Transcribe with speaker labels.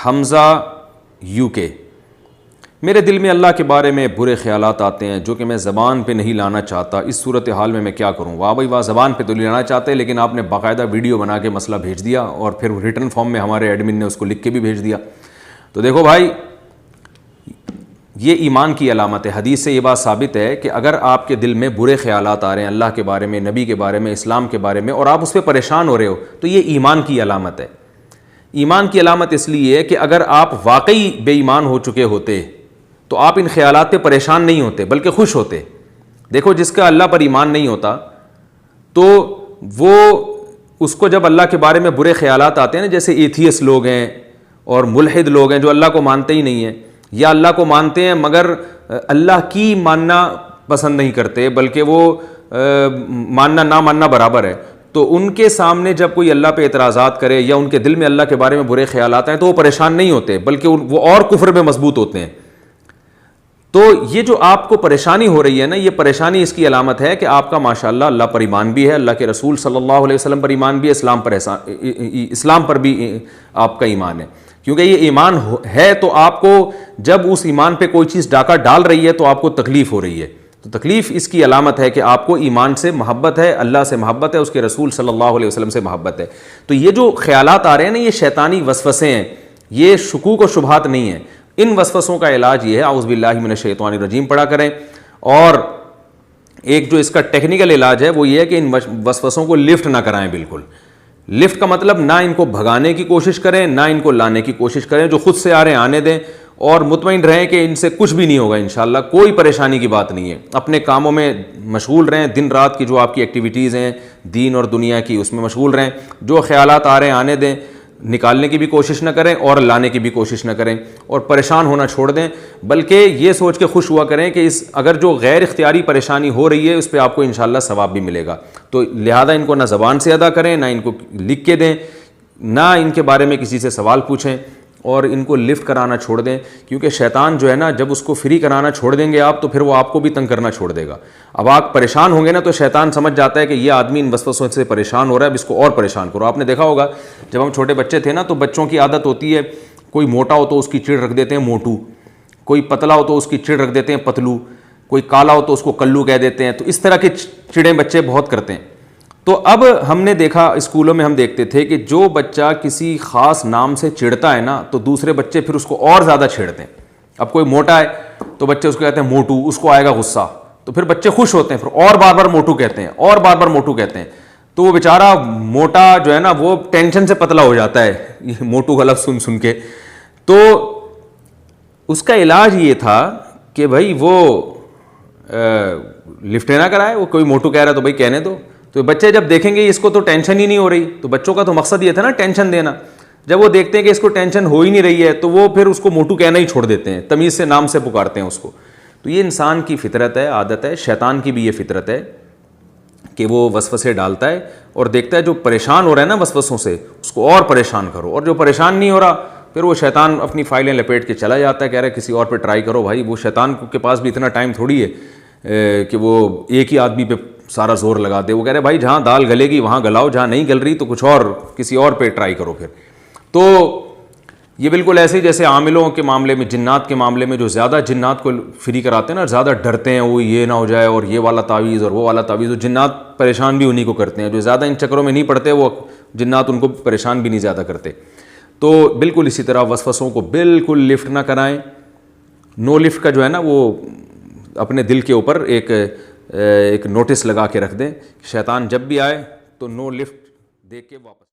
Speaker 1: حمزہ you کے میرے دل میں اللہ کے بارے میں برے خیالات آتے ہیں جو کہ میں زبان پہ نہیں لانا چاہتا. اس صورتحال میں کیا کروں؟ واہ بھائی واہ، زبان پہ تو نہیں لانا چاہتے لیکن آپ نے باقاعدہ ویڈیو بنا کے مسئلہ بھیج دیا اور پھر ریٹن فارم میں ہمارے ایڈمن نے اس کو لکھ کے بھی بھیج دیا. تو دیکھو بھائی، یہ ایمان کی علامت ہے. حدیث سے یہ بات ثابت ہے کہ اگر آپ کے دل میں برے خیالات آ رہے ہیں اللہ کے بارے میں، نبی کے بارے میں، اسلام کے بارے میں، اور آپ اس پہ پریشان ہو رہے ہو تو یہ ایمان کی علامت ہے. ایمان کی علامت اس لیے ہے کہ اگر آپ واقعی بے ایمان ہو چکے ہوتے تو آپ ان خیالات پہ پریشان نہیں ہوتے بلکہ خوش ہوتے. دیکھو، جس کا اللہ پر ایمان نہیں ہوتا تو وہ اس کو جب اللہ کے بارے میں برے خیالات آتے ہیں نا، جیسے ایتھیس لوگ ہیں اور ملحد لوگ ہیں جو اللہ کو مانتے ہی نہیں ہیں، یا اللہ کو مانتے ہیں مگر اللہ کی ماننا پسند نہیں کرتے بلکہ وہ ماننا نہ ماننا برابر ہے، تو ان کے سامنے جب کوئی اللہ پہ اعتراضات کرے یا ان کے دل میں اللہ کے بارے میں برے خیالات ہیں تو وہ پریشان نہیں ہوتے بلکہ وہ اور کفر میں مضبوط ہوتے ہیں. تو یہ جو آپ کو پریشانی ہو رہی ہے نا، یہ پریشانی اس کی علامت ہے کہ آپ کا ماشاءاللہ اللہ پر ایمان بھی ہے، اللہ کے رسول صلی اللہ علیہ وسلم پر ایمان بھی ہے، اسلام پر بھی آپ کا ایمان ہے. کیونکہ یہ ایمان ہے تو آپ کو جب اس ایمان پہ کوئی چیز ڈاکہ ڈال رہی ہے تو آپ کو تکلیف ہو رہی ہے. تو تکلیف اس کی علامت ہے کہ آپ کو ایمان سے محبت ہے، اللہ سے محبت ہے، اس کے رسول صلی اللہ علیہ وسلم سے محبت ہے. تو یہ جو خیالات آ رہے ہیں نا، یہ شیطانی وسوسے ہیں، یہ شکوک و شبہات نہیں ہیں. ان وسوسوں کا علاج یہ ہے اعوذ باللہ من الشیطان الرجیم پڑھا کریں. اور ایک جو اس کا ٹیکنیکل علاج ہے وہ یہ ہے کہ ان وسوسوں کو لفٹ نہ کرائیں. بالکل لفٹ کا مطلب نہ ان کو بھگانے کی کوشش کریں نہ ان کو لانے کی کوشش کریں. جو خود سے آ رہے ہیں آنے دیں اور مطمئن رہیں کہ ان سے کچھ بھی نہیں ہوگا انشاءاللہ. کوئی پریشانی کی بات نہیں ہے. اپنے کاموں میں مشغول رہیں، دن رات کی جو آپ کی ایکٹیویٹیز ہیں دین اور دنیا کی اس میں مشغول رہیں. جو خیالات آ رہے ہیں آنے دیں، نکالنے کی بھی کوشش نہ کریں اور لانے کی بھی کوشش نہ کریں، اور پریشان ہونا چھوڑ دیں. بلکہ یہ سوچ کے خوش ہوا کریں کہ اگر جو غیر اختیاری پریشانی ہو رہی ہے اس پہ آپ کو انشاءاللہ ثواب بھی ملے گا. تو لہذا ان کو نہ زبان سے ادا کریں، نہ ان کو لکھ کے دیں، نہ ان کے بارے میں کسی سے سوال پوچھیں، اور ان کو لفٹ کرانا چھوڑ دیں. کیونکہ شیطان جو ہے نا، جب اس کو فری کرانا چھوڑ دیں گے آپ تو پھر وہ آپ کو بھی تنگ کرنا چھوڑ دے گا. اب آپ پریشان ہوں گے نا تو شیطان سمجھ جاتا ہے کہ یہ آدمی ان وسوسوں سے پریشان ہو رہا ہے، اب اس کو اور پریشان کرو. آپ نے دیکھا ہوگا جب ہم چھوٹے بچے تھے نا تو بچوں کی عادت ہوتی ہے، کوئی موٹا ہو تو اس کی چڑ رکھ دیتے ہیں موٹو، کوئی پتلا ہو تو اس کی چڑ رکھ دیتے ہیں پتلو، کوئی کالا ہو تو اس کو کلو کہہ دیتے ہیں. تو اس طرح کی چڑیں بچے بہت کرتے ہیں. تو اب ہم نے دیکھا اسکولوں میں ہم دیکھتے تھے کہ جو بچہ کسی خاص نام سے چڑھتا ہے نا تو دوسرے بچے پھر اس کو اور زیادہ چھیڑتے ہیں. اب کوئی موٹا ہے تو بچے اس کو کہتے ہیں موٹو، اس کو آئے گا غصہ تو پھر بچے خوش ہوتے ہیں، پھر اور بار بار موٹو کہتے ہیں اور بار بار موٹو کہتے ہیں. تو وہ بیچارہ موٹا جو ہے نا وہ ٹینشن سے پتلا ہو جاتا ہے یہ موٹو کا لفظ سن کے. تو اس کا علاج یہ تھا کہ بھائی وہ لفٹ نہ کرائے. وہ کوئی موٹو کہہ رہا ہے تو بھائی کہنے دو. تو بچے جب دیکھیں گے اس کو تو ٹینشن ہی نہیں ہو رہی، تو بچوں کا تو مقصد یہ تھا نا ٹینشن دینا. جب وہ دیکھتے ہیں کہ اس کو ٹینشن ہو ہی نہیں رہی ہے تو وہ پھر اس کو موٹو کہنا ہی چھوڑ دیتے ہیں، تمیز سے نام سے پکارتے ہیں اس کو. تو یہ انسان کی فطرت ہے، عادت ہے. شیطان کی بھی یہ فطرت ہے کہ وہ وسوسے ڈالتا ہے اور دیکھتا ہے جو پریشان ہو رہا ہے نا وسوسوں سے اس کو اور پریشان کرو، اور جو پریشان نہیں ہو رہا پھر وہ شیطان اپنی فائلیں لپیٹ کے چلا جاتا ہے، کہہ رہا ہے کسی اور پہ ٹرائی کرو. بھائی وہ شیطان کے پاس بھی اتنا ٹائم تھوڑی ہے کہ وہ ایک ہی آدمی پہ سارا زور لگا دے. وہ کہہ رہے بھائی جہاں دال گلے گی وہاں گلاؤ، جہاں نہیں گل رہی تو کچھ اور کسی اور پہ ٹرائی کرو پھر. تو یہ بالکل ایسے ہی جیسے عاملوں کے معاملے میں، جنات کے معاملے میں جو زیادہ جنات کو فری کراتے ہیں نا، زیادہ ڈرتے ہیں وہ یہ نہ ہو جائے اور یہ والا تعویذ اور وہ والا تعویذ، وہ جنات پریشان بھی انہی کو کرتے ہیں. جو زیادہ ان چکروں میں نہیں پڑتے وہ جنات ان کو پریشان بھی نہیں زیادہ کرتے. تو بالکل اسی طرح وسوسوں کو بالکل لفٹ نہ کرائیں. نو لفٹ کا جو ہے نا وہ اپنے دل کے اوپر ایک نوٹس لگا کے رکھ دیں. شیطان جب بھی آئے تو نو لفٹ دے کے واپس